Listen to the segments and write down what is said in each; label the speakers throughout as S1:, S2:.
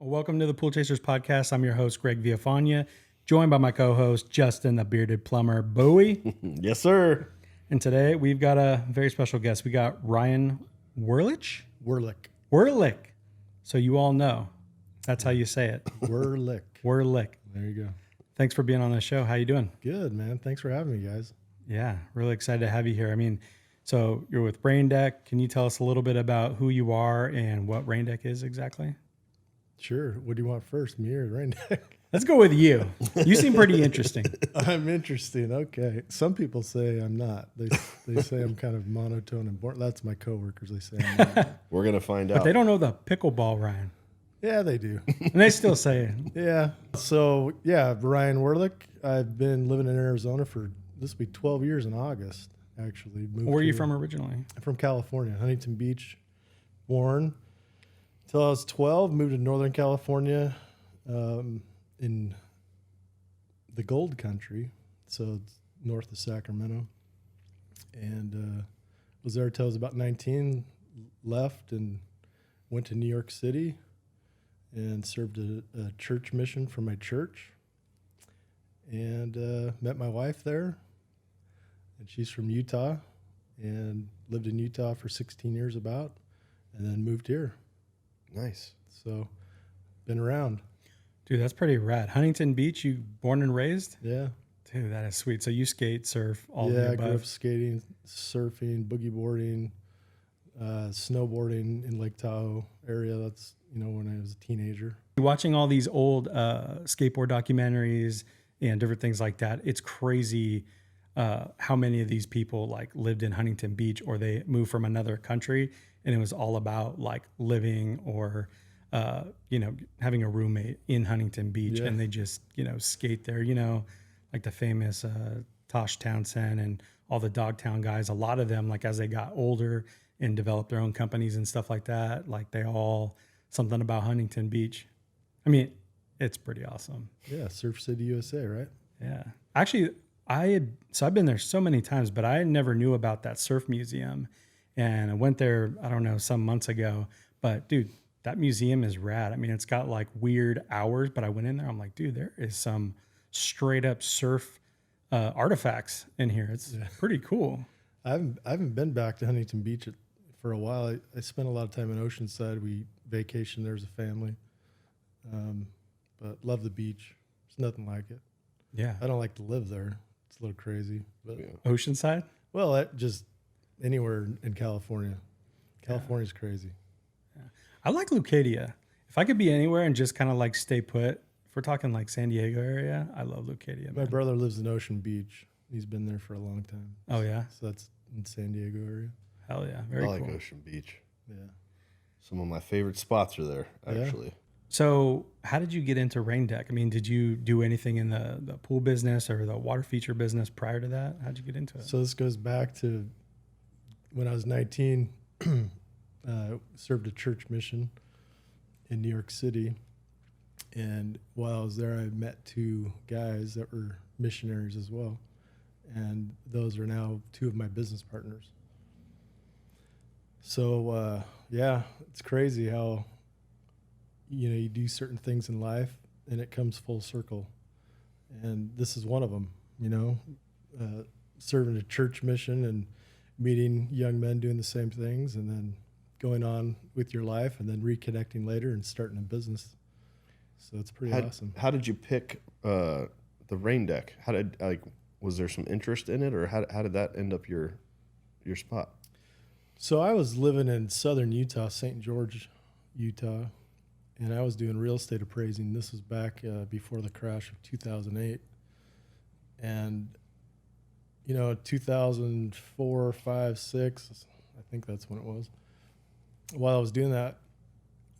S1: Welcome to the Pool Chasers podcast. I'm your host, Greg Villafana, joined by my co-host, Justin, the bearded plumber, Bowie.
S2: Yes, sir.
S1: And today we've got a very special guest. We got Ryan Werlich.
S3: Werlich.
S1: So you all know. That's how you say it.
S3: Werlich.
S1: Werlich.
S3: There you go.
S1: Thanks for being on the show. How you doing?
S3: Good, man. Thanks for having me, guys.
S1: Yeah, really excited to have you here. I mean, so you're with Rain Deck. Can you tell us a little bit about who you are and what Rain Deck is exactly?
S3: Sure. What do you want first, me or Rain Deck?
S1: Let's go with you. You seem pretty interesting.
S3: I'm interesting. Okay. Some people say I'm not. They say I'm kind of monotone and boring. That's my coworkers. They say I'm not.
S2: We're going to find
S1: But
S2: out.
S1: they don't know the pickleball Ryan.
S3: Yeah, they do.
S1: And they still say it.
S3: Yeah. So, yeah, Ryan Werlich. I've been living in Arizona for, this will be 12 years in August, actually.
S1: Where are you from originally?
S3: I'm from California, Huntington Beach, born. Until I was 12, moved to Northern California in the Gold Country, so it's north of Sacramento. And was there until I was about 19, left and went to New York City and served a church mission for my church. And met my wife there, and she's from Utah, and lived in Utah for 16 years about, and then moved here.
S2: Nice.
S3: So, been around.
S1: Dude, that's pretty rad. Huntington Beach, you born and raised?
S3: Yeah.
S1: Dude, that is sweet. So you skate, surf, all of
S3: Yeah,
S1: the
S3: I grew up
S1: above.
S3: skating, surfing, boogie boarding, snowboarding in Lake Tahoe area. That's, when I was a teenager.
S1: Watching all these old skateboard documentaries and different things like that, it's crazy how many of these people like lived in Huntington Beach or they moved from another country and it was all about like living or having a roommate in Huntington Beach.
S3: Yeah.
S1: And they just skate there, like the famous Tosh Townsend and all the Dogtown guys. A lot of them, like as they got older and developed their own companies and stuff like that, like they all something about Huntington Beach. I mean, it's pretty awesome.
S3: Yeah, Surf City, USA, right?
S1: Yeah. Actually, I've been there so many times, but I never knew about that surf museum. And I went there, I don't know, some months ago. But dude, that museum is rad. I mean, it's got like weird hours, but I went in there. I'm like, dude, there is some straight up surf artifacts in here. It's pretty cool.
S3: I haven't been back to Huntington Beach for a while. I spent a lot of time in Oceanside. We vacationed there as a family. But love the beach. There's nothing like it.
S1: Yeah.
S3: I don't like to live there. It's a little crazy. But
S1: Oceanside?
S3: well, just anywhere in California. California's crazy.
S1: Yeah. I like Leucadia. If I could be anywhere and just kind of like stay put, if we're talking like San Diego area, I love Leucadia.
S3: My
S1: Man.
S3: brother lives in Ocean Beach. He's been there for a long time.
S1: Oh, yeah?
S3: So that's in San Diego area.
S1: Hell yeah. Very
S2: I like
S1: cool.
S2: Ocean Beach.
S3: Yeah.
S2: Some of my favorite spots are there, actually.
S1: So how did you get into Rain Deck? I mean, did you do anything in the pool business or the water feature business prior to that? How'd you get into it?
S3: So this goes back to when I was 19, served a church mission in New York City. And while I was there, I met two guys that were missionaries as well. And those are now two of my business partners. So, it's crazy how, you do certain things in life and it comes full circle. And this is one of them, serving a church mission and meeting young men doing the same things and then going on with your life and then reconnecting later and starting a business. So it's pretty awesome.
S2: How did you pick the Rain Deck? Was there some interest in it, or how did that end up your spot?
S3: So I was living in southern Utah, St. George, Utah, and I was doing real estate appraising. This was back before the crash of 2008. And, 2004, 5, 6, I think that's when it was. While I was doing that,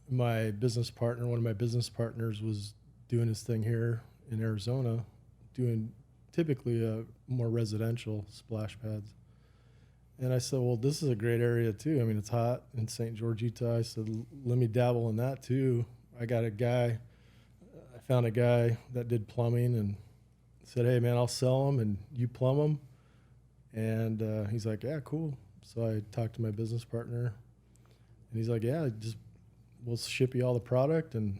S3: one of my business partners was doing his thing here in Arizona, doing typically more residential splash pads. And I said, well, this is a great area too. I mean, it's hot in St. George, Utah. I said, let me dabble in that too. I found a guy that did plumbing and said, hey man, I'll sell them and you plumb them. And he's like, yeah, cool. So I talked to my business partner and he's like, yeah, we'll ship you all the product and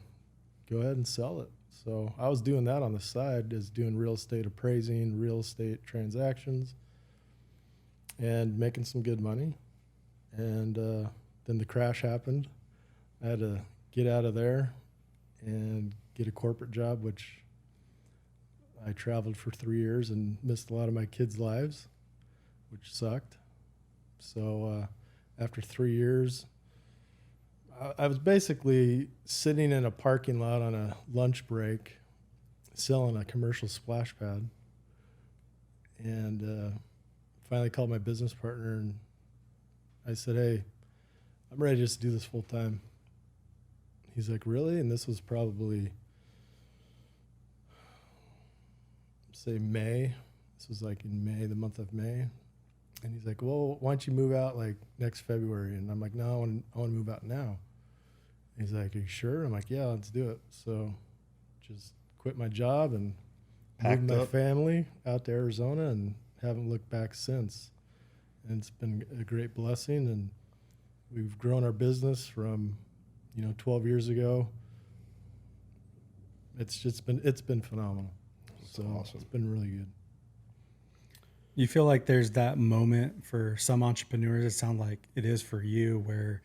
S3: go ahead and sell it. So I was doing that on the side, is doing real estate appraising, real estate transactions, and making some good money. And then the crash happened. I had to get out of there and get a corporate job, which I traveled for 3 years and missed a lot of my kids' lives, which sucked. So after 3 years, I was basically sitting in a parking lot on a lunch break selling a commercial splash pad, and finally called my business partner and I said, hey, I'm ready to just do this full time. He's like, really? And this was probably, say, May. This was like in May, the month of May. And he's like, well, why don't you move out like next February? And I'm like, no, I want to move out now. And he's like, are you sure? I'm like, yeah, let's do it. So just quit my job and moved my family out to Arizona and haven't looked back since. And it's been a great blessing. And we've grown our business from, 12 years ago. It's been phenomenal.
S2: That's
S3: So
S2: awesome.
S3: it's been really good.
S1: You feel like there's that moment for some entrepreneurs, it sounds like it is for you, where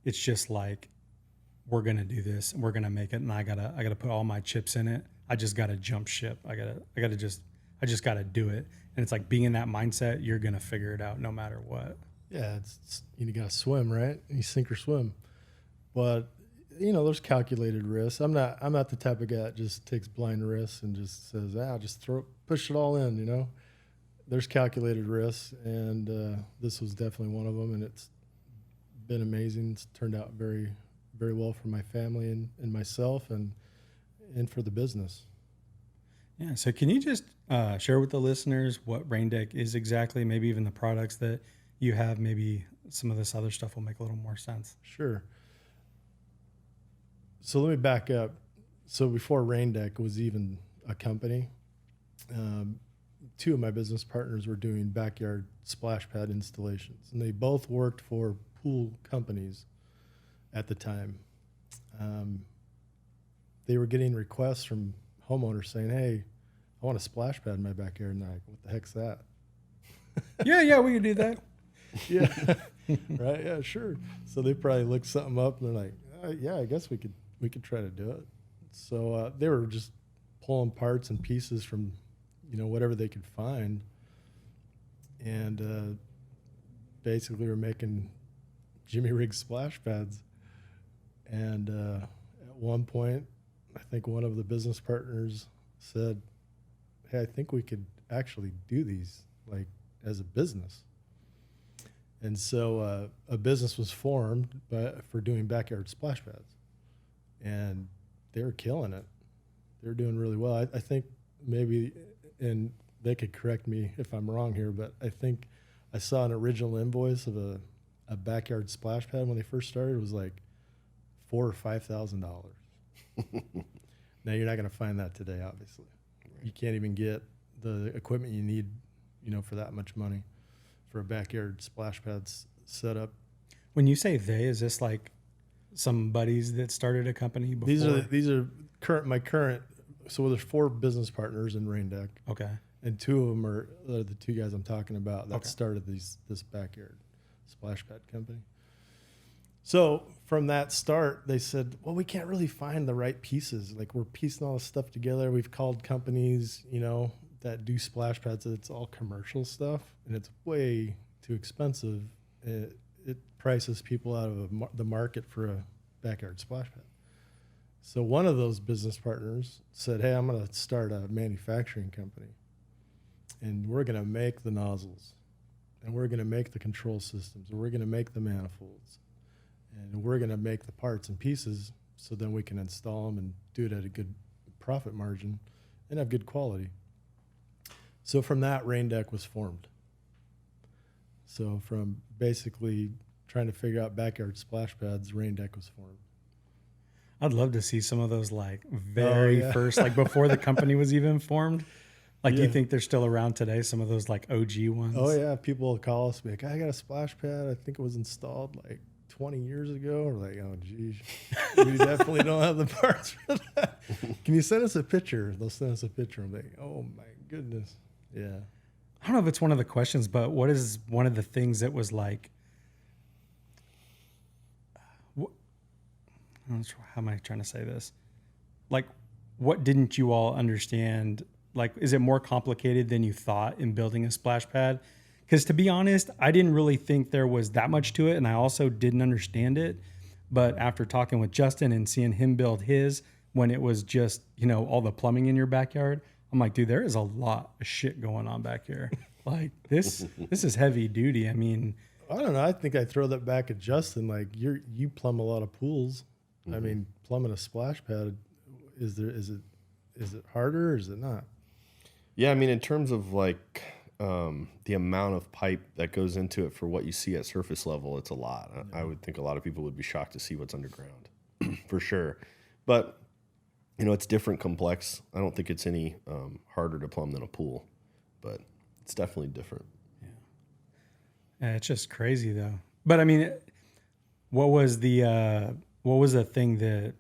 S1: it's just like, we're going to do this and we're going to make it. And I gotta put all my chips in it. I just got to jump ship. I just got to do it. And it's like being in that mindset, you're going to figure it out no matter what.
S3: Yeah, it's you got to swim, right? You sink or swim. But there's calculated risks. I'm not the type of guy that just takes blind risks and just says, just push it all in. There's calculated risks, and this was definitely one of them. And it's been amazing. It's turned out very, very well for my family and myself, and for the business.
S1: Yeah. So can you just share with the listeners what Rain Deck is exactly? Maybe even the products that you have. Maybe some of this other stuff will make a little more sense.
S3: Sure. So let me back up. So before Rain Deck was even a company, two of my business partners were doing backyard splash pad installations, and they both worked for pool companies at the time. They were getting requests from homeowners saying, hey, I want a splash pad in my backyard. And they're like, what the heck's that?
S1: Yeah, we can do that.
S3: Yeah. Right. Yeah, sure. So they probably looked something up and they're like, yeah, I guess we could try to do it. So they were just pulling parts and pieces from, whatever they could find. And basically we're making Jimmy rig splash pads. And at one point, I think one of the business partners said, hey, I think we could actually do these like as a business. And so a business was formed for doing backyard splash pads. And they were killing it. They were doing really well. I think maybe, and they could correct me if I'm wrong here, but I think I saw an original invoice of a backyard splash pad when they first started. It was like $4,000 or $5,000. Now you're not going to find that today, obviously. Right. You can't even get the equipment you need, for that much money for a backyard splash pads setup.
S1: When you say they, is this like some buddies that started a company before?
S3: These are my current. So there's 4 business partners in Rain Deck.
S1: Okay.
S3: And 2 of them are the 2 guys I'm talking about that started this backyard splash pad company. So from that start, they said, well, we can't really find the right pieces. Like, we're piecing all this stuff together. We've called companies, that do splash pads. It's all commercial stuff, and it's way too expensive. It prices people out of the market for a backyard splash pad. So one of those business partners said, hey, I'm going to start a manufacturing company, and we're going to make the nozzles, and we're going to make the control systems, and we're going to make the manifolds, and we're going to make the parts and pieces so then we can install them and do it at a good profit margin and have good quality. So from that, Rain Deck was formed. So from basically trying to figure out backyard splash pads, Rain Deck was formed.
S1: I'd love to see some of those like very first, like before the company was even formed. Like, do you think they're still around today? Some of those like OG ones?
S3: Oh yeah. People will call us and be like, I got a splash pad. I think it was installed like 20 years ago. We're like, oh, geez, we definitely don't have the parts for that. Can you send us a picture? They'll send us a picture. I'm like, oh, my goodness. Yeah.
S1: I don't know if it's one of the questions, but what is one of the things that was like, how am I trying to say this? Like, what didn't you all understand? Like, is it more complicated than you thought in building a splash pad? Because to be honest, I didn't really think there was that much to it, and I also didn't understand it. But after talking with Justin and seeing him build his, when it was just, all the plumbing in your backyard, I'm like, dude, there is a lot of shit going on back here. Like this is heavy duty. I mean,
S3: I don't know. I think I throw that back at Justin. Like you plumb a lot of pools. I mean, plumbing a splash pad, is it harder or is it not?
S2: Yeah, I mean, in terms of like the amount of pipe that goes into it for what you see at surface level, it's a lot. I would think a lot of people would be shocked to see what's underground, for sure. But it's different, complex. I don't think it's any harder to plumb than a pool, but it's definitely different.
S1: Yeah, it's just crazy though. But I mean, what was the thing that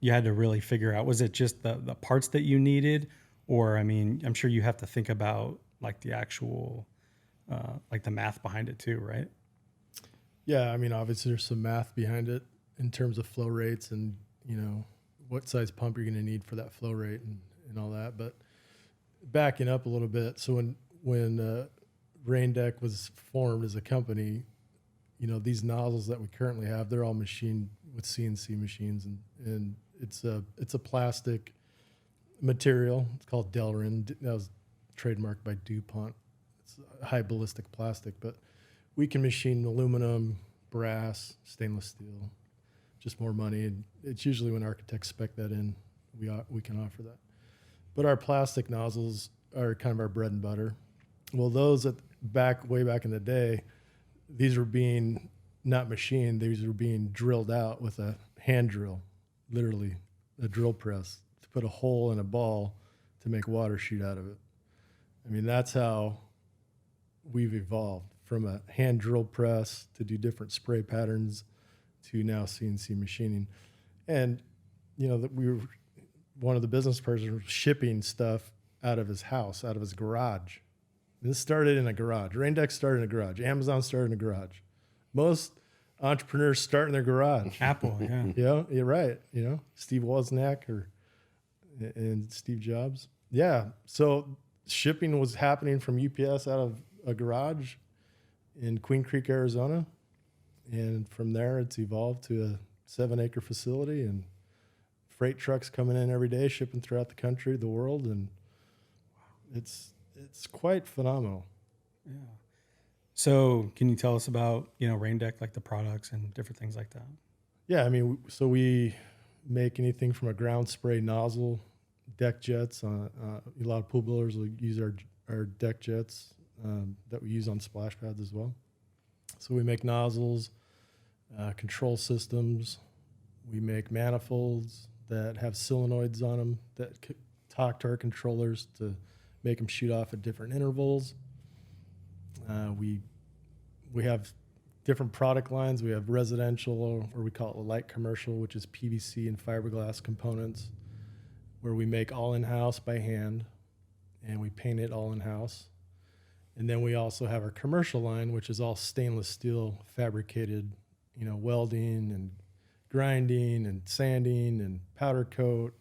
S1: you had to really figure out? Was it just the parts that you needed? Or, I mean, I'm sure you have to think about like the actual, like the math behind it too, right?
S3: Yeah. I mean, obviously there's some math behind it in terms of flow rates and, what size pump you're going to need for that flow rate and all that. But backing up a little bit. So when Rain Deck was formed as a company, these nozzles that we currently have, they're all machined with CNC machines, and it's a plastic material. It's called Delrin. That was trademarked by DuPont. It's a high ballistic plastic, but we can machine aluminum, brass, stainless steel, just more money. And it's usually when architects spec that in, we can offer that. But our plastic nozzles are kind of our bread and butter. Well, those way back in the day, these were being not machined. These were being drilled out with a hand drill, literally a drill press to put a hole in a ball to make water shoot out of it. I mean, that's how we've evolved from a hand drill press to do different spray patterns to now CNC machining. And, that we were one of the business persons shipping stuff out of his house, out of his garage. This started in a garage. Rain Deck started in a garage. Amazon started in a garage. Most entrepreneurs start in their garage.
S1: Apple, yeah.
S3: Yeah, you're right. Steve Wozniak and Steve Jobs. Yeah. So shipping was happening from UPS out of a garage in Queen Creek, Arizona. And from there, it's evolved to a 7-acre facility and freight trucks coming in every day, shipping throughout the country, the world. And it's quite phenomenal.
S1: Yeah. So can you tell us about, Rain Deck, like the products and different things like that?
S3: Yeah, I mean, so we make anything from a ground spray nozzle, deck jets. A lot of pool builders will use our deck jets that we use on splash pads as well. So we make nozzles, control systems. We make manifolds that have solenoids on them that talk to our controllers to make them shoot off at different intervals. We have different product lines. We have residential, or we call it light commercial, which is PVC and fiberglass components, where we make all in-house by hand, and we paint it all in-house. And then we also have our commercial line, which is all stainless steel fabricated, welding and grinding and sanding and powder coat.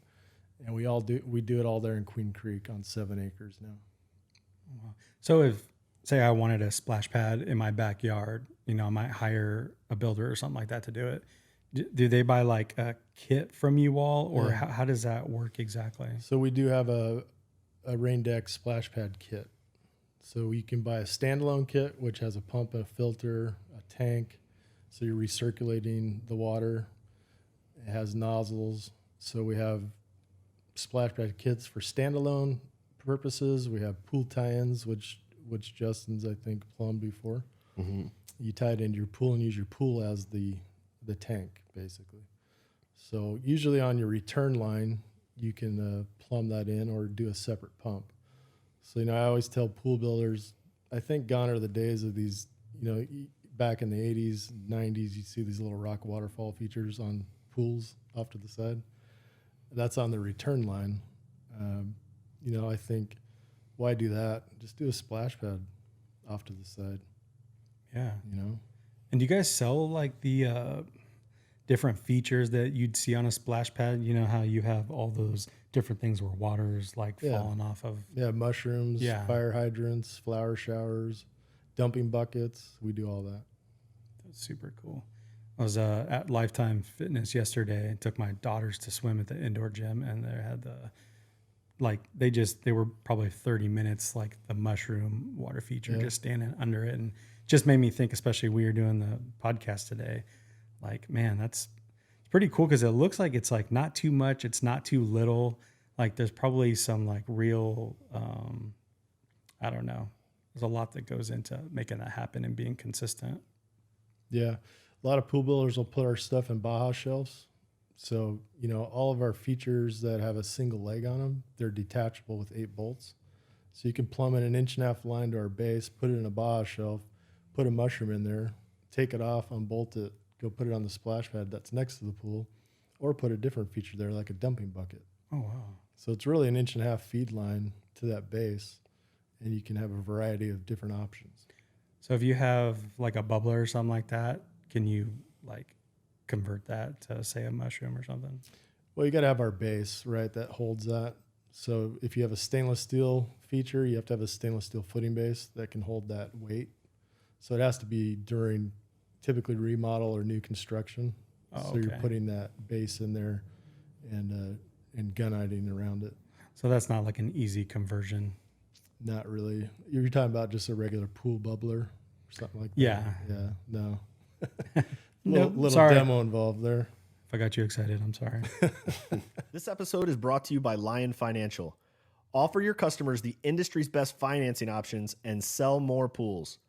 S3: And we do it all there in Queen Creek on 7 acres now.
S1: Wow. So if, say I wanted a splash pad in my backyard, I might hire a builder or something like that to do it. Do they buy like a kit from you all, or
S3: Yeah.
S1: how does that work exactly?
S3: So we do have a Rain Deck splash pad kit. So you can buy a standalone kit, which has a pump, a filter, a tank. So you're recirculating the water. It has nozzles. So we have splash pad kits for standalone purposes. We have pool tie-ins, which Justin's, I think, plumbed before.
S2: Mm-hmm.
S3: You tie it into your pool and use your pool as the tank, basically. So usually on your return line, you can plumb that in or do a separate pump. So, I always tell pool builders, I think gone are the days of these, back in the 80s, 90s, you see these little rock waterfall features on pools off to the side. That's on the return line. I think, why do that? Just do a splash pad off to the side,
S1: Yeah.
S3: you know?
S1: And do you guys sell like the different features that you'd see on a splash pad? You know how you have all those different things where water's like falling off of.
S3: Yeah, mushrooms,
S1: Yeah.
S3: fire hydrants, flower showers, dumping buckets. We do all that.
S1: That's super cool. I was at Lifetime Fitness yesterday and took my daughters to swim at the indoor gym, and they had they were probably 30 minutes, like the mushroom water feature, just standing under it, and just made me think, especially we were doing the podcast today, like, man, it's pretty cool because it looks like it's like not too much, it's not too little. Like there's probably some like real, I don't know. There's a lot that goes into making that happen and being consistent.
S3: Yeah. A lot of pool builders will put our stuff in Baja shelves. So, all of our features that have a single leg on them, they're detachable with 8 bolts. So you can plumb in an 1.5 line to our base, put it in a Baja shelf, put a mushroom in there, take it off, unbolt it, go put it on the splash pad that's next to the pool, or put a different feature there like a dumping bucket.
S1: Oh, wow.
S3: So it's really an 1.5 feed line to that base, and you can have a variety of different options.
S1: So if you have like a bubbler or something like that, can you like convert that to say a mushroom or something?
S3: Well, you got to have our base, right, that holds that. So if you have a stainless steel feature, you have to have a stainless steel footing base that can hold that weight. So it has to be during typically remodel or new construction.
S1: Oh,
S3: so you're
S1: okay.
S3: putting that base in there and gunite around it.
S1: So that's not like an easy conversion.
S3: Not really. You're talking about just a regular pool bubbler or something like that?
S1: Yeah.
S3: Yeah, no.
S1: Nope,
S3: little
S1: sorry.
S3: demo involved there.
S1: If I got you excited, I'm sorry.
S2: This episode is brought to you by Lion Financial. Offer your customers the industry's best financing options and sell more pools.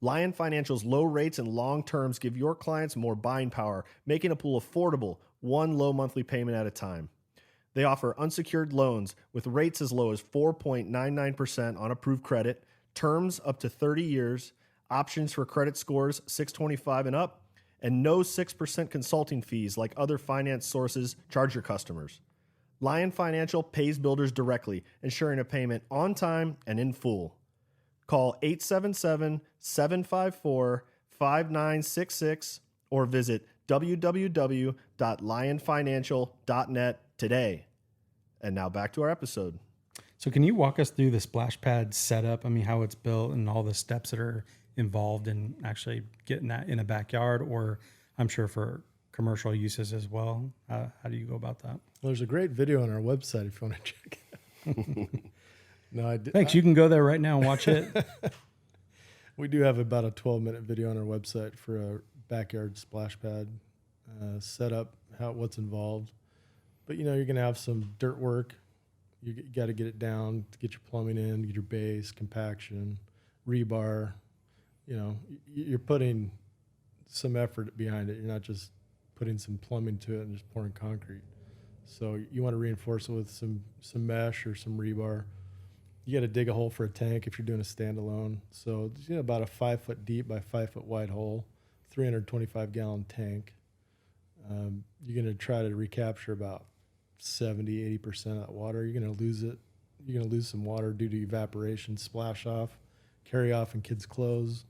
S2: Lion Financial's low rates and long terms give your clients more buying power, making a pool affordable, one low monthly payment at a time. They offer unsecured loans with rates as low as 4.99% on approved credit, terms up to 30 years, options for credit scores 625 and up, and no 6% consulting fees like other finance sources charge your customers. Lion Financial pays builders directly, ensuring a payment on time and in full. Call 877-754-5966 or visit www.lionfinancial.net today. And now back to our episode.
S1: So can you walk us through the splash pad setup? I mean, how it's built and all the steps that are involved in actually getting that in a backyard, or I'm sure for commercial uses as well. How do you go about that?
S3: Well, there's a great video on our website if you want to check it out. No,
S1: Thanks. You can go there right now and watch it.
S3: We do have about a 12-minute video on our website for a backyard splash pad setup, what's involved. But, you're going to have some dirt work. You got to get it down to get your plumbing in, get your base, compaction, rebar. You're putting some effort behind it. You're not just putting some plumbing to it and just pouring concrete. So you want to reinforce it with some mesh or some rebar. You got to dig a hole for a tank if you're doing a standalone. So about a 5 foot deep by 5 foot wide hole, 325 gallon tank. You're going to try to recapture about 70-80% of that water. You're going to lose it. You're going to lose some water due to evaporation, splash off, carry off in kids' clothes.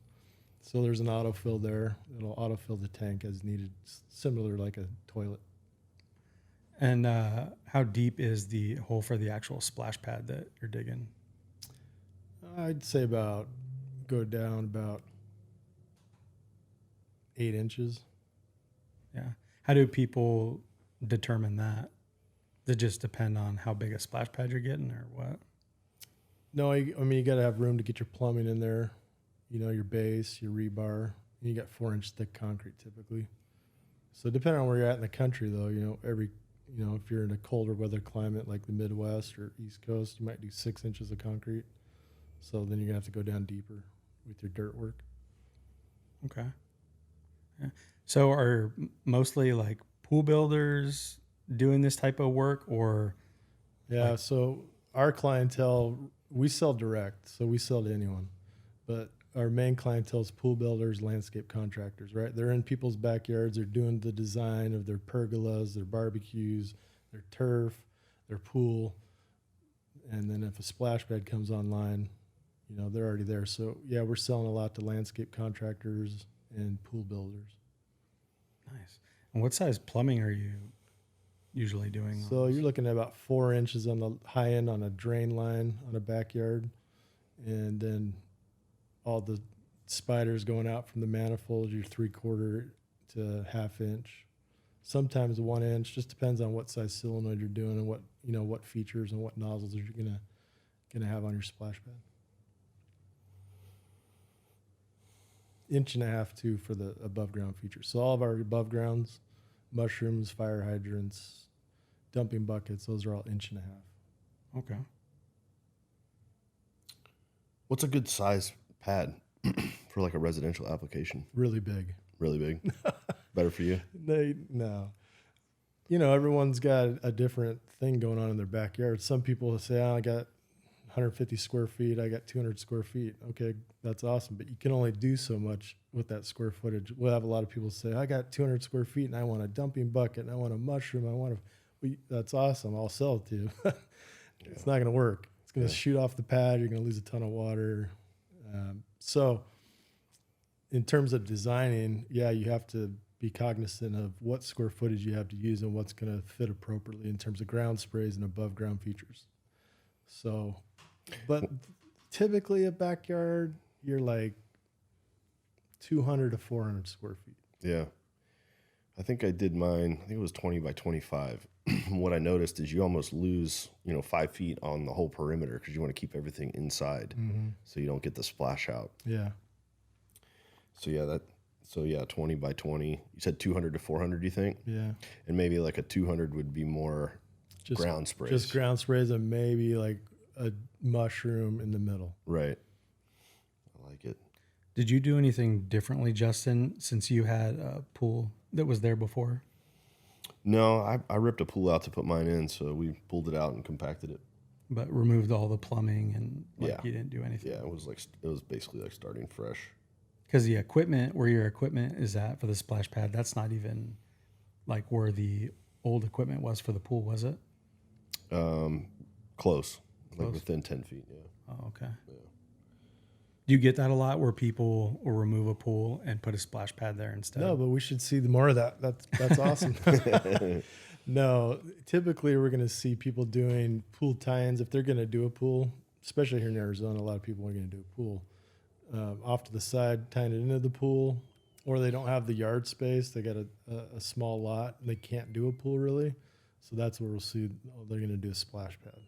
S3: So there's an autofill there. It'll autofill the tank as needed, similar like a toilet.
S1: And how deep is the hole for the actual splash pad that you're digging?
S3: I'd say go down about 8 inches.
S1: Yeah. How do people determine that? Does it just depend on how big a splash pad you're getting or what?
S3: No, you got to have room to get your plumbing in there, your base, your rebar. And you got 4-inch thick concrete typically. So depending on where you're at in the country, though, if you're in a colder weather climate like the Midwest or East Coast, you might do 6 inches of concrete. So then you're going to have to go down deeper with your dirt work.
S1: Okay. Yeah. So are mostly like pool builders doing this type of work, or?
S3: Yeah.
S1: Like,
S3: so our clientele, we sell direct. So we sell to anyone. But our main clientele is pool builders, landscape contractors, right? They're in people's backyards. They're doing the design of their pergolas, their barbecues, their turf, their pool. And then if a splash pad comes online, you know, they're already there. So yeah, we're selling a lot to landscape contractors and pool builders.
S1: Nice. And what size plumbing are you usually doing?
S3: So you're looking at about 4 inches on the high end on a drain line on a backyard. And then all the spiders going out from the manifold, you're 3/4 to 1/2 inch. Sometimes 1 inch, just depends on what size solenoid you're doing and what, you know, what features and what nozzles you're gonna have on your splash pad. 1.5 too for the above ground features. So all of our above grounds, mushrooms, fire hydrants, dumping buckets, those are all 1.5 inches.
S1: Okay.
S2: What's a good size pad for like a residential application?
S3: Really big.
S2: Really big? Better for you?
S3: No. You know, everyone's got a different thing going on in their backyard. Some people say, oh, I got 150 square feet. I got 200 square feet. Okay, that's awesome. But you can only do so much with that square footage. We'll have a lot of people say, I got 200 square feet and I want a dumping bucket and I want a mushroom. That's awesome. I'll sell it to you. It's not going to work. It's going to shoot off the pad. You're going to lose a ton of water. So in terms of designing, yeah, you have to be cognizant of what square footage you have to use and what's going to fit appropriately in terms of ground sprays and above ground features. So, but typically a backyard, you're like 200 to 400 square feet.
S2: Yeah. I think I did mine, I think it was 20 by 25. What I noticed is you almost lose, 5 feet on the whole perimeter because you want to keep everything inside so you don't get the splash out.
S3: Yeah.
S2: So yeah, 20 by 20. You said 200 to 400, you think?
S3: Yeah.
S2: And maybe like a 200 would be more ground sprays.
S3: Just ground sprays and maybe like a mushroom in the middle.
S2: Right. I like it.
S1: Did you do anything differently, Justin, since you had a pool that was there before?
S2: No, I ripped a pool out to put mine in, so we pulled it out and compacted it.
S1: But removed all the plumbing and
S2: Yeah.
S1: you didn't do anything?
S2: Yeah, it was basically like starting fresh.
S1: Because the equipment, where your equipment is at for the splash pad, that's not even like where the old equipment was for the pool, was it?
S2: Close. Like within 10 feet, yeah.
S1: Oh, okay.
S2: Yeah.
S1: Do you get that a lot where people will remove a pool and put a splash pad there instead?
S3: No, but we should see more of that. That's awesome. No, typically we're going to see people doing pool tie-ins. If they're going to do a pool, especially here in Arizona, a lot of people are going to do a pool off to the side, tying it into the pool, or they don't have the yard space. They got a small lot and they can't do a pool really. So that's where we'll see they're going to do a splash pad.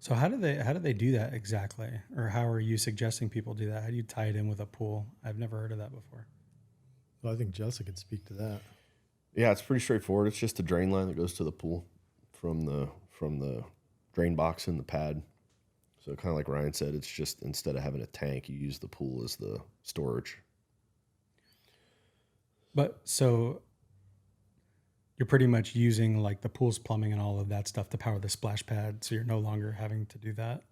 S1: So how do they do that exactly? Or how are you suggesting people do that? How do you tie it in with a pool? I've never heard of that before.
S3: Well, I think Jessica could speak to that.
S2: Yeah, it's pretty straightforward. It's just a drain line that goes to the pool from the drain box in the pad. So kind of like Ryan said, it's just instead of having a tank, you use the pool as the storage.
S1: But so you're pretty much using like the pool's plumbing and all of that stuff to power the splash pad. So you're no longer having to do that.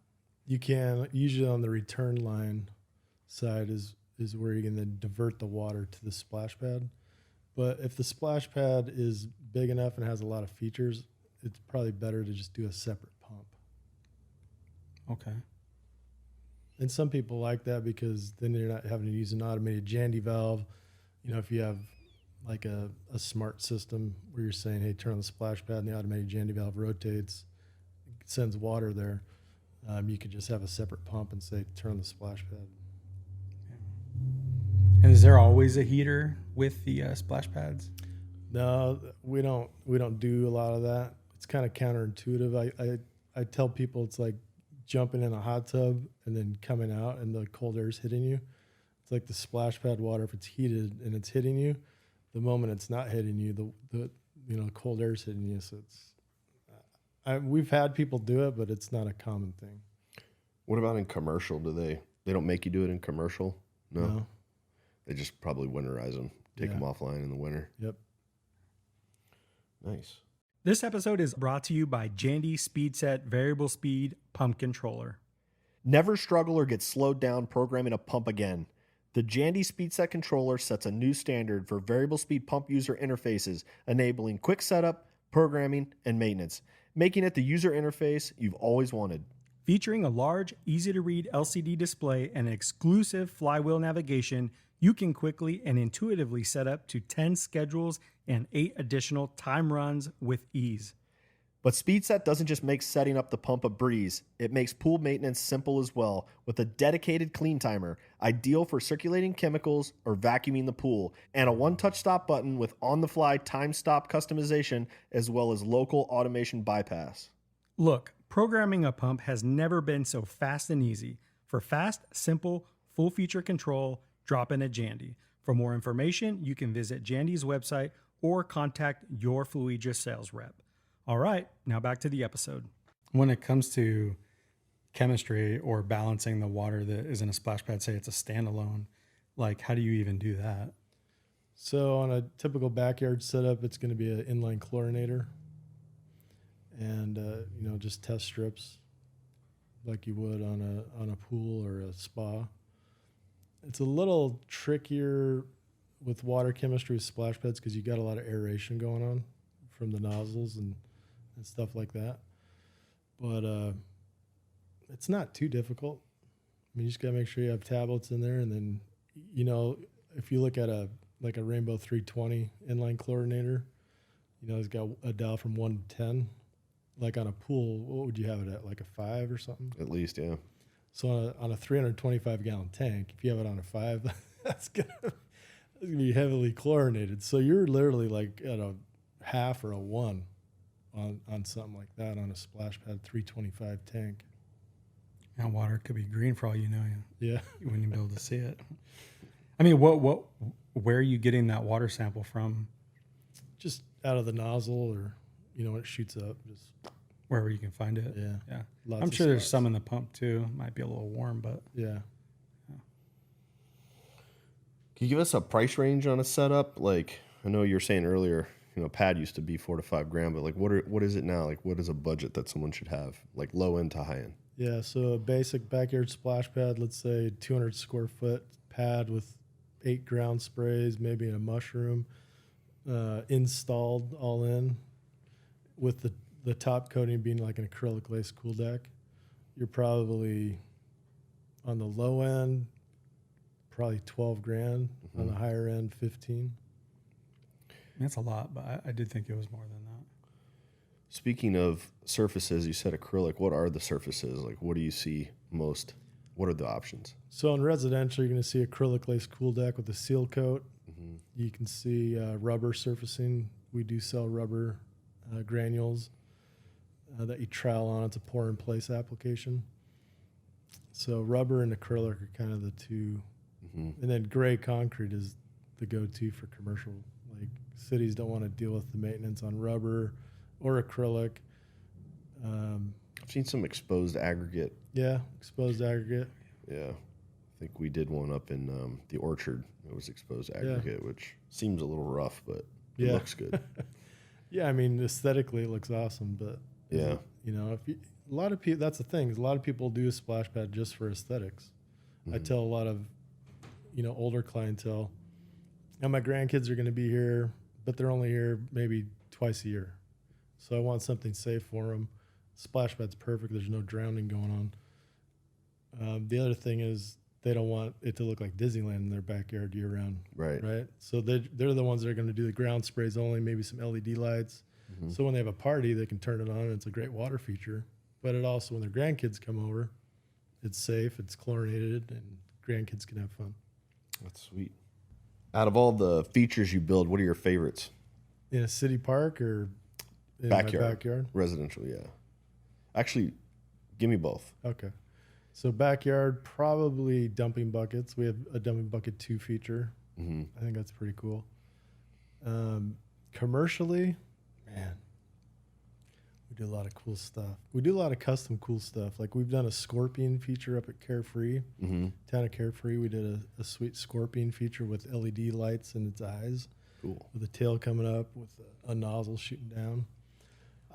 S3: You can usually on the return line side is where you're going to divert the water to the splash pad. But if the splash pad is big enough and has a lot of features, it's probably better to just do a separate pump.
S1: Okay.
S3: And some people like that because then you're not having to use an automated Jandy valve. You know, if you have like a smart system where you're saying, hey, turn on the splash pad and the automated Jandy valve rotates, sends water there. You could just have a separate pump and say, turn on the splash pad.
S1: And is there always a heater with the splash pads?
S3: No, we don't do a lot of that. It's kind of counterintuitive. I tell people it's like jumping in a hot tub and then coming out and the cold air is hitting you. It's like the splash pad water. If it's heated and it's hitting you, the moment it's not hitting you, the cold air is hitting you. So we've had people do it, but it's not a common thing.
S2: What about in commercial? They don't make you do it in commercial? No. They just probably winterize them, take them offline in the winter.
S3: Yep.
S2: Nice.
S1: This episode is brought to you by Jandy Speedset Variable Speed Pump Controller.
S2: Never struggle or get slowed down programming a pump again. The Jandy SpeedSet controller sets a new standard for variable speed pump user interfaces, enabling quick setup, programming, and maintenance, making it the user interface you've always wanted.
S1: Featuring a large, easy-to-read LCD display and exclusive flywheel navigation, you can quickly and intuitively set up to 10 schedules and 8 additional time runs with ease.
S2: But SpeedSet doesn't just make setting up the pump a breeze. It makes pool maintenance simple as well with a dedicated clean timer, ideal for circulating chemicals or vacuuming the pool, and a one-touch stop button with on-the-fly time stop customization as well as local automation bypass.
S1: Look, programming a pump has never been so fast and easy. For fast, simple, full-feature control, drop in at Jandy. For more information, you can visit Jandy's website or contact your Fluidra sales rep. All right, now back to the episode. When it comes to chemistry or balancing the water that is in a splash pad, say it's a standalone, like how do you even do that?
S3: So on a typical backyard setup, it's going to be an inline chlorinator and, just test strips like you would on a pool or a spa. It's a little trickier with water chemistry with splash pads because you got a lot of aeration going on from the nozzles and stuff like that. But it's not too difficult. I mean, you just got to make sure you have tablets in there. And then, if you look at a Rainbow 320 inline chlorinator, it's got a dial from 1 to 10. Like on a pool, what would you have it at? Like a 5 or something?
S2: At least, yeah.
S3: So on a 325-gallon tank, if you have it on a 5, that's gonna be heavily chlorinated. So you're literally like at a half or a 1 on something like that on a splash pad 325 tank.
S1: Now water could be green for all you know.
S3: Yeah,
S1: you wouldn't even be able to see it. I mean, where are you getting that water sample from?
S3: Just out of the nozzle, or when it shoots up, just
S1: wherever you can find it.
S3: Yeah.
S1: I'm sure there's some in the pump too. Might be a little warm, but
S3: yeah.
S2: Can you give us a price range on a setup? Like, I know you were saying earlier, pad used to be $4 to $5 but like, what is it now? Like, what is a budget that someone should have? Like low end to high end?
S3: Yeah. So a basic backyard splash pad, let's say 200 square foot pad with 8 ground sprays, maybe a mushroom, installed all in, with the top coating being like an acrylic lace cool deck. You're probably on the low end, probably $12,000. Mm-hmm. On the higher end, 15.
S1: That's a lot, but I did think it was more than that.
S2: Speaking of surfaces, you said acrylic. What are the surfaces? Like, what do you see most? What are the options?
S3: So in residential, you're going to see acrylic lace cool deck with a seal coat.
S2: Mm-hmm.
S3: You can see rubber surfacing. We do sell rubber granules that you trowel on. It's a pour-in-place application. So rubber and acrylic are kind of the two. Mm-hmm. And then gray concrete is the go-to for commercial. Like, cities don't want to deal with the maintenance on rubber or acrylic.
S2: I've seen some exposed aggregate.
S3: Yeah, exposed aggregate.
S2: Yeah. I think we did one up in the Orchard. It was exposed aggregate, which seems a little rough, but it looks good.
S3: Yeah, I mean, aesthetically it looks awesome, but
S2: yeah,
S3: a lot of people, that's the thing, is a lot of people do a splash pad just for aesthetics. Mm-hmm. I tell a lot of, older clientele, and my grandkids are going to be here, but they're only here maybe twice a year. So I want something safe for them. Splash pad's perfect. There's no drowning going on. The other thing is they don't want it to look like Disneyland in their backyard year round. Right. So they're the ones that are going to do the ground sprays only, maybe some LED lights. Mm-hmm. So when they have a party, they can turn it on and it's a great water feature. But it also, when their grandkids come over, it's safe, it's chlorinated, and grandkids can have fun.
S2: That's sweet. Out of all the features you build, what are your favorites?
S3: In a city park or in
S2: backyard?
S3: My backyard?
S2: Residential, yeah. Actually, give me both.
S3: Okay. So backyard, probably dumping buckets. We have a dumping bucket 2 feature. Mm-hmm. I think that's pretty cool. Commercially, man, we do a lot of cool stuff. We do a lot of custom cool stuff. Like, we've done a scorpion feature up at Carefree. Mm-hmm. Town of Carefree, we did a sweet scorpion feature with LED lights in its eyes.
S2: Cool.
S3: With a tail coming up with a nozzle shooting down.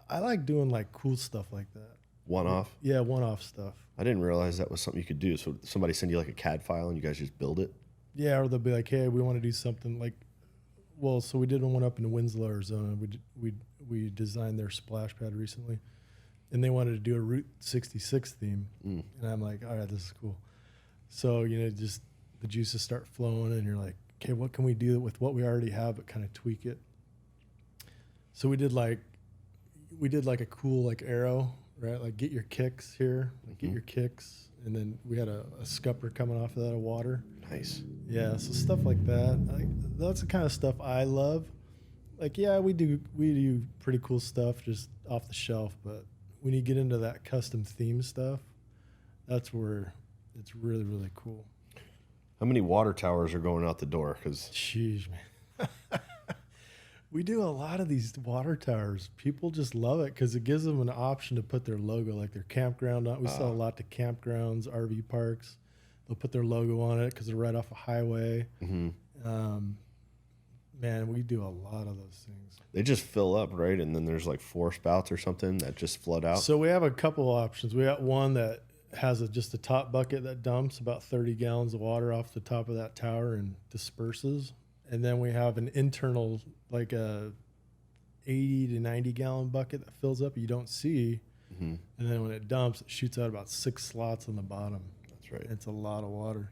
S3: I like doing like cool stuff like that.
S2: One-off?
S3: Yeah, one-off stuff.
S2: I didn't realize that was something you could do. So somebody send you like a CAD file and you guys just build it?
S3: Yeah, or they'll be like, hey, we want to do something like, well, so we did one up in Winslow, Arizona. We designed their splash pad recently, and they wanted to do a Route 66 theme. And I'm like, all right, this is cool. So, just the juices start flowing, and you're like, okay, what can we do with what we already have, but kind of tweak it? So we did like a cool like arrow, right? Like get your kicks here, like get your kicks, and then we had a scupper coming off of that of water.
S2: Nice.
S3: Yeah, so stuff like that. That's the kind of stuff I love. Like, yeah, we do pretty cool stuff just off the shelf, but when you get into that custom theme stuff, that's where it's really, really cool.
S2: How many water towers are going out the door? Because
S3: Jeez, man. We do a lot of these water towers. People just love it because it gives them an option to put their logo, like their campground on. We sell a lot to campgrounds, RV parks. They'll put their logo on it because they're right off a highway. Man, we do a lot of those things.
S2: they just fill up, right? And then there's like 4 spouts or something that just flood out.
S3: So we have a couple options. We got one that has just a top bucket that dumps about 30 gallons of water off the top of that tower and disperses. And then we have an internal, like a 80 to 90 gallon bucket that fills up you don't see. And then when it dumps, it shoots out about 6 slots on the bottom.
S2: That's right.
S3: It's a lot of water,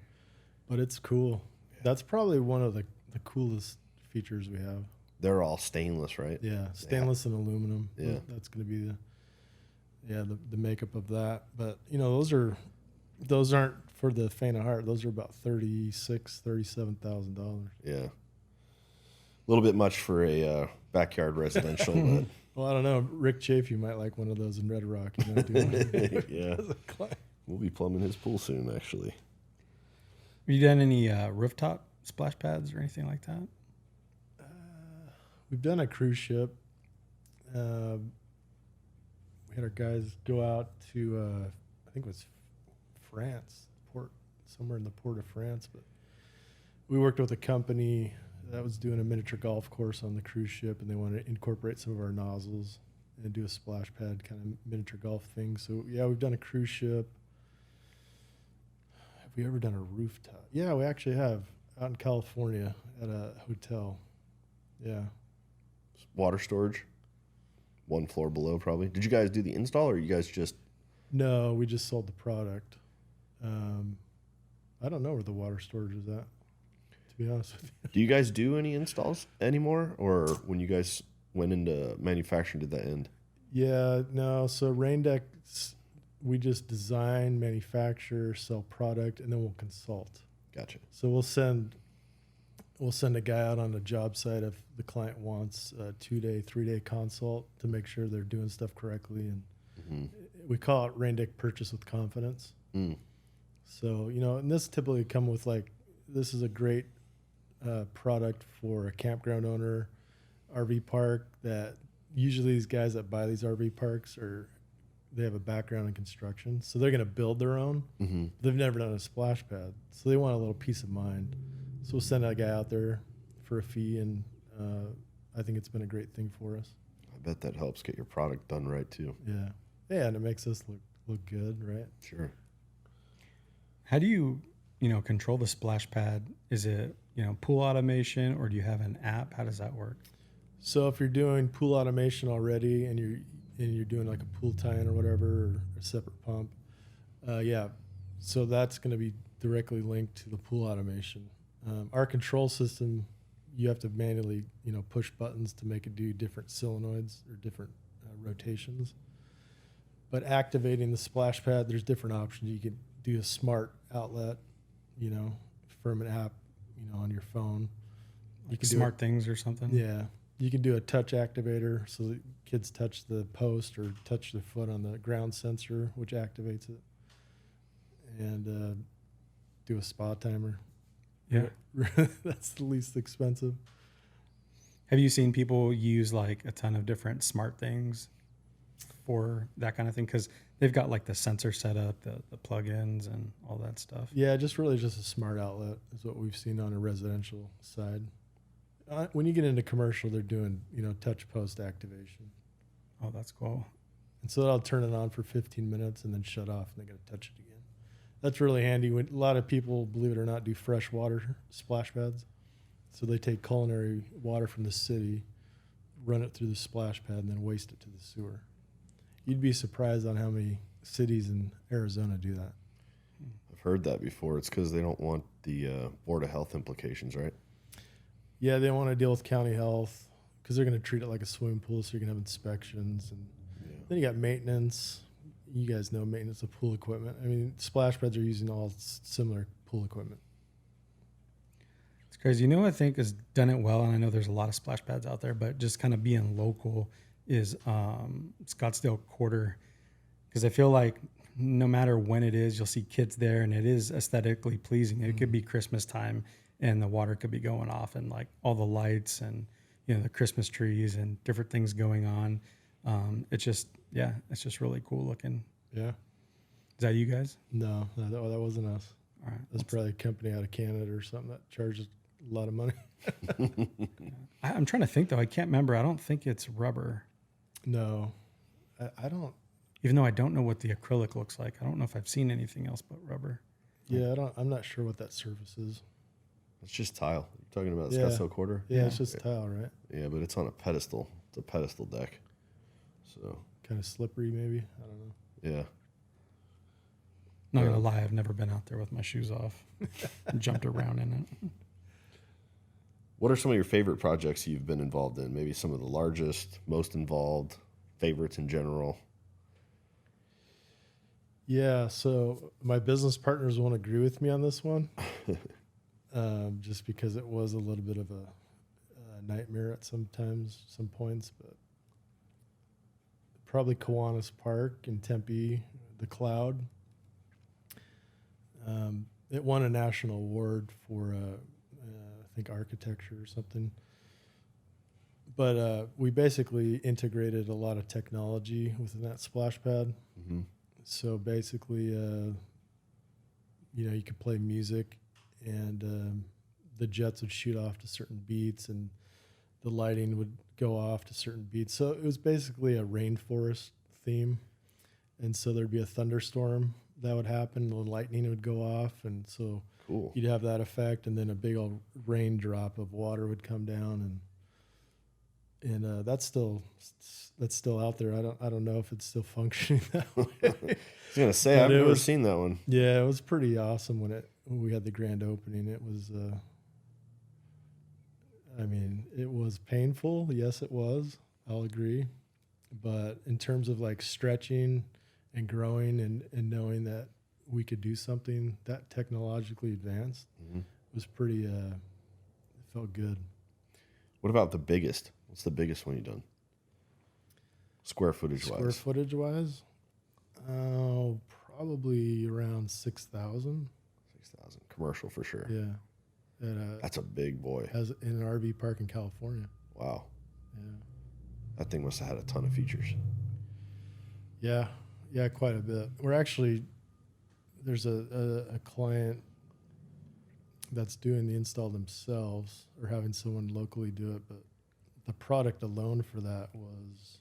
S3: but it's cool. Yeah. That's probably one of the coolest features we have.
S2: They're all stainless, right?
S3: Yeah, stainless and aluminum.
S2: Yeah.
S3: That's going to be the makeup of that. But those aren't for the faint of heart. Those are about $37,000.
S2: Yeah. A little bit much for a backyard residential, but
S3: Well, I don't know. Rick Chafee might like one of those in Red Rock.
S2: yeah. We'll be plumbing his pool soon, actually.
S1: Have you done any rooftop splash pads or anything like that?
S3: We've done a cruise ship. We had our guys go out to, I think it was France, somewhere in the port of France. But we worked with a company that was doing a miniature golf course on the cruise ship, and they wanted to incorporate some of our nozzles and do a splash pad kind of miniature golf thing. So, yeah, we've done a cruise ship. Have we ever done a rooftop? Yeah, we actually have, out in California at a hotel. Yeah.
S2: Water storage, 1 floor below probably. Did you guys do the install, or you guys just?
S3: No, we just sold the product. I don't know where the water storage is at, to be honest with you.
S2: Do you guys do any installs anymore, or when you guys went into manufacturing, did that end?
S3: Yeah, no. So Rain Decks, we just design, manufacture, sell product, and then we'll consult.
S2: Gotcha.
S3: So we'll send a guy out on a job site if the client wants a 2-day, 3-day consult to make sure they're doing stuff correctly. And we call it Rain Deck Purchase with Confidence. So, and this typically come with this is a great product for a campground owner, RV park, that usually these guys that buy these RV parks they have a background in construction. So they're going to build their own. They've never done a splash pad. So they want a little peace of mind. So we'll send a guy out there for a fee, and I think it's been a great thing for us.
S2: I bet that helps get your product done right too.
S3: Yeah. Yeah, and it makes us look good, right?
S2: Sure.
S1: How do you, control the splash pad? Is it, pool automation, or do you have an app? How does that work?
S3: So if you're doing pool automation already and you're doing like a pool tie-in or whatever, or a separate pump, yeah. So that's going to be directly linked to the pool automation. Our control system, you have to manually, push buttons to make it do different solenoids or different rotations. But activating the splash pad, there's different options. You can do a smart outlet, from an app, on your phone. You
S1: Like
S3: can
S1: smart things or something?
S3: Yeah. You can do a touch activator so that kids touch the post or touch their foot on the ground sensor, which activates it. And do a spa timer.
S1: Yeah.
S3: That's the least expensive.
S1: Have you seen people use like a ton of different smart things for that kind of thing? Because they've got like the sensor setup, the plugins, and all that stuff.
S3: Yeah, just a smart outlet is what we've seen on a residential side. When you get into commercial, they're doing touch post activation.
S1: Oh, that's cool.
S3: And so I'll turn it on for 15 minutes and then shut off, and they got to touch it again. That's really handy. When a lot of people, believe it or not, do fresh water splash pads. So they take culinary water from the city, run it through the splash pad, and then waste it to the sewer. You'd be surprised on how many cities in Arizona do that.
S2: I've heard that before. It's because they don't want the Board of Health implications, right?
S3: Yeah, they don't want to deal with county health because they're going to treat it like a swimming pool, so you're going to have inspections. And then you got maintenance. You guys know maintenance of pool equipment. I mean, splash pads are using all similar pool equipment.
S1: It's crazy. You know, I think has done it well, and I know there's a lot of splash pads out there, but just kind of being local is Scottsdale Quarter, because I feel like no matter when it is, you'll see kids there, and it is aesthetically pleasing. It could be Christmas time, and the water could be going off, and like all the lights and the Christmas trees and different things going on. It's just really cool looking.
S3: Yeah.
S1: Is that you guys?
S3: No, that wasn't us.
S1: All right.
S3: That's probably a company out of Canada or something that charges a lot of money.
S1: I'm trying to think though. I can't remember. I don't think it's rubber.
S3: No, I don't.
S1: Even though I don't know what the acrylic looks like, I don't know if I've seen anything else but rubber.
S3: Yeah, I'm not sure what that surface is.
S2: It's just tile. You're talking about
S3: Yeah.
S2: Scottsdale Quarter?
S3: Yeah, it's just tile, right?
S2: Yeah, but it's on a pedestal. It's a pedestal deck. So,
S3: Kind of slippery, maybe. I don't know.
S2: yeah.
S1: Not gonna lie, I've never been out there with my shoes off and jumped around in it.
S2: What are some of your favorite projects you've been involved in? Maybe some of the largest, most involved, favorites in general?
S3: Yeah, so my business partners won't agree with me on this one, just because it was a little bit of a nightmare at some points, but probably Kiwanis Park in Tempe, the Cloud. It won a national award for, I think, architecture or something. But we basically integrated a lot of technology within that splash pad.
S2: Mm-hmm.
S3: So basically, you could play music, and the jets would shoot off to certain beats, and the lighting would go off to certain beats. So it was basically a rainforest theme. And so there'd be a thunderstorm that would happen, and the lightning would go off. And so
S2: Cool.
S3: you'd have that effect, and then a big old raindrop of water would come down, and that's still out there. I don't know if it's still functioning that way.
S2: I was gonna say
S3: But
S2: I've
S3: it
S2: never
S3: was-
S2: seen that one.
S3: Yeah, it was pretty awesome when we had the grand opening. It was, it was painful. Yes, it was. I'll agree. But in terms of like stretching and growing and knowing that we could do something that technologically advanced
S2: Mm-hmm.
S3: was pretty, it felt good.
S2: What about the biggest? What's the biggest one you've done? Square footage
S3: Square
S2: wise.
S3: footage wise, probably around 6,000.
S2: 6,000. Commercial for sure.
S3: Yeah.
S2: That's a big boy.
S3: As in an RV park in California.
S2: Wow.
S3: Yeah.
S2: That thing must have had a ton of features.
S3: Yeah, quite a bit. We're actually, there's a client that's doing the install themselves or having someone locally do it, but the product alone for that was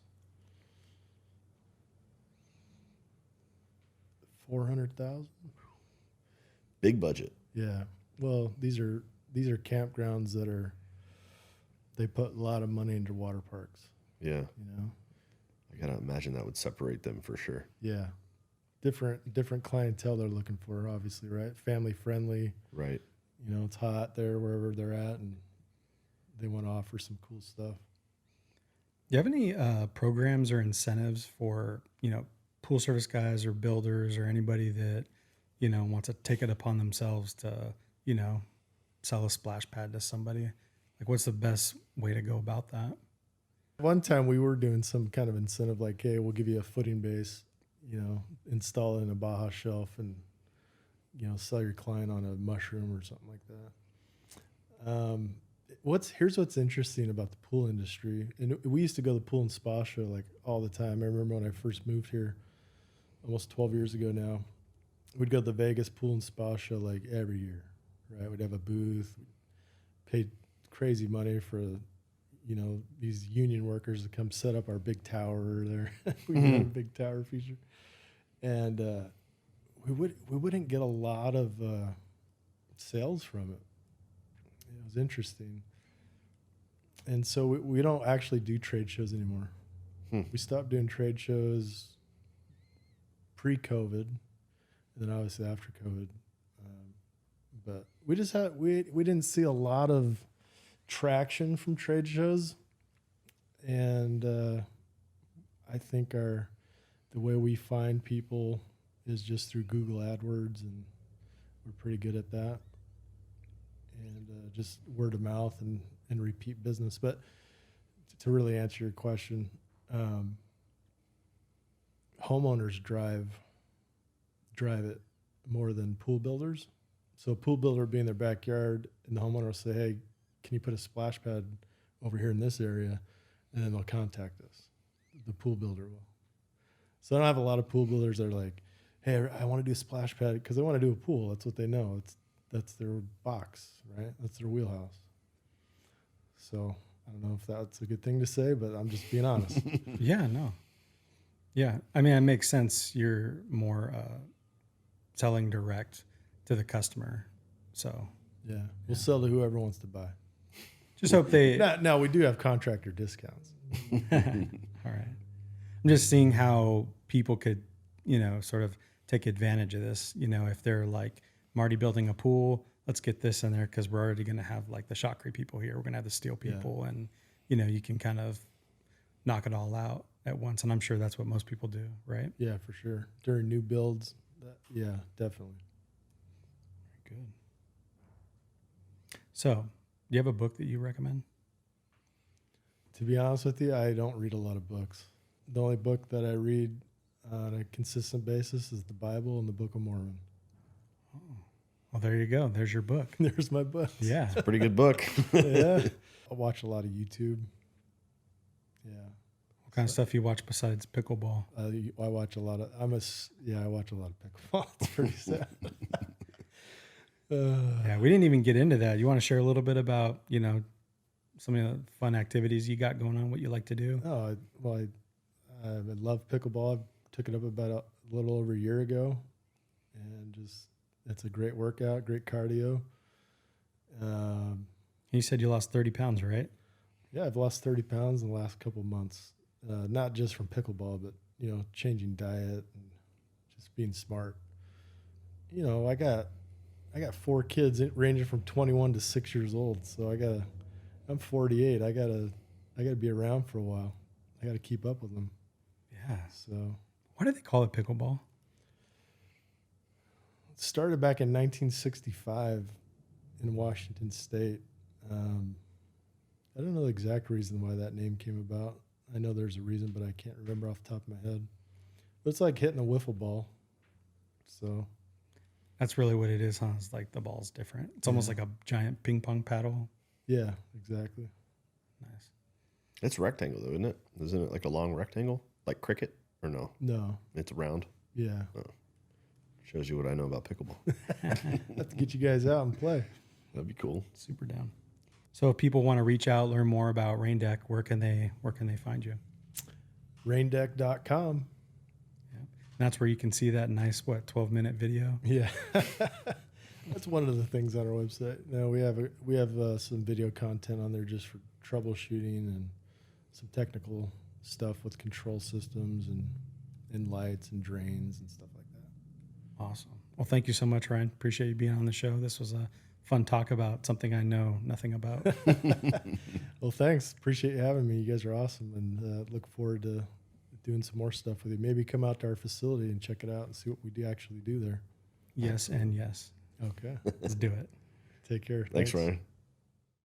S3: $400,000.
S2: Big budget.
S3: Yeah. Well, these are campgrounds they put a lot of money into water parks,
S2: Yeah.
S3: you know.
S2: I gotta imagine that would separate them for sure.
S3: Yeah. Different clientele they're looking for, obviously, right? Family friendly.
S2: Right.
S3: You know, it's hot there wherever they're at, and they want to offer some cool stuff.
S1: Do you have any programs or incentives for, pool service guys or builders or anybody that, wants to take it upon themselves to, sell a splash pad to somebody? Like, what's the best way to go about that?
S3: One time we were doing some kind of incentive, like, hey, we'll give you a footing base, install it in a Baja shelf and, sell your client on a mushroom or something like that. Here's what's interesting about the pool industry. And we used to go to the pool and spa show like all the time. I remember when I first moved here almost 12 years ago now, we'd go to the Vegas pool and spa show like every year, right? We'd have a booth, paid crazy money for, you know, these union workers to come set up our big tower there. We have a big tower feature. And we wouldn't get a lot of sales from it. It was interesting. And so we don't actually do trade shows anymore. We stopped doing trade shows pre-COVID, and then obviously after COVID. But we just we didn't see a lot of traction from trade shows, and I think the way we find people is just through Google AdWords, and we're pretty good at that, and just word of mouth and repeat business. But to really answer your question, homeowners drive it more than pool builders. So a pool builder will be in their backyard, and the homeowner will say, hey, can you put a splash pad over here in this area? And then they'll contact us. The pool builder will. So I don't have a lot of pool builders that are like, hey, I want to do a splash pad, because they want to do a pool. That's what they know. That's their box, right? That's their wheelhouse. So I don't know if that's a good thing to say, but I'm just being honest.
S1: Yeah, no. Yeah, I mean, it makes sense. You're more selling direct to the customer. So
S3: yeah, we'll sell to whoever wants to buy.
S1: just hope they...
S3: Now, we do have contractor discounts.
S1: All right. I'm just seeing how people could, you know, sort of take advantage of this. You know, if they're like, I'm already building a pool, let's get this in there because we're already going to have like the shotcrete people here. We're going to have the steel people, and, you know, you can kind of knock it all out at once. And I'm sure that's what most people do, right?
S3: Yeah, for sure. During new builds, yeah, definitely.
S1: Good. So, do you have a book that you recommend?
S3: To be honest with you, I don't read a lot of books. The only book that I read on a consistent basis is the Bible and the Book of Mormon.
S1: Oh. Well, there you go. There's your book.
S3: There's my book.
S1: Yeah.
S2: It's a pretty good book.
S3: Yeah. I watch a lot of YouTube. Yeah.
S1: What kind of stuff you watch besides pickleball?
S3: I watch a lot of, I watch a lot of pickleball. It's pretty sad.
S1: Yeah, we didn't even get into that. You want to share a little bit about, you know, some of the fun activities you got going on, what you like to do?
S3: Oh, I love pickleball. I took it up about a little over a year ago, and just, it's a great workout, great cardio.
S1: You said you lost 30 pounds, right?
S3: Yeah, I've lost 30 pounds in the last couple of months. Not just from pickleball, but, you know, changing diet and just being smart. You know, I got 4 kids ranging from 21 to 6 years old. So I'm 48. I gotta be around for a while. I gotta keep up with them.
S1: Yeah.
S3: So
S1: why do they call it pickleball?
S3: it started back in 1965 in Washington State. I don't know the exact reason why that name came about. I know there's a reason, but I can't remember off the top of my head. But it's like hitting a wiffle ball. So
S1: That's really what it is, huh? It's like the ball's different. It's almost like a giant ping pong paddle.
S3: yeah, exactly.
S1: Nice.
S2: It's rectangle though, isn't it? Isn't it like a long rectangle, like cricket, or no?
S3: No,
S2: It's round.
S3: yeah.
S2: Shows you what I know about pickleball.
S3: Let's get you guys out and play.
S2: That'd be cool.
S1: Super down. So if people want to reach out, learn more about Rain Deck, where can they find you?
S3: Raindeck.com.
S1: Yeah. And that's where you can see that nice 12-minute video.
S3: Yeah. That's one of the things on our website. No, we have some video content on there just for troubleshooting and some technical stuff with control systems and lights and drains and stuff like that.
S1: Awesome. Well, thank you so much, Ryan. Appreciate you being on the show. This was a fun talk about something I know nothing about.
S3: Well, thanks. Appreciate you having me. You guys are awesome, and look forward to doing some more stuff with you. Maybe come out to our facility and check it out and see what we actually do there.
S1: Yes and yes.
S3: Okay.
S1: Let's do it.
S3: Take care.
S2: Thanks, Ryan.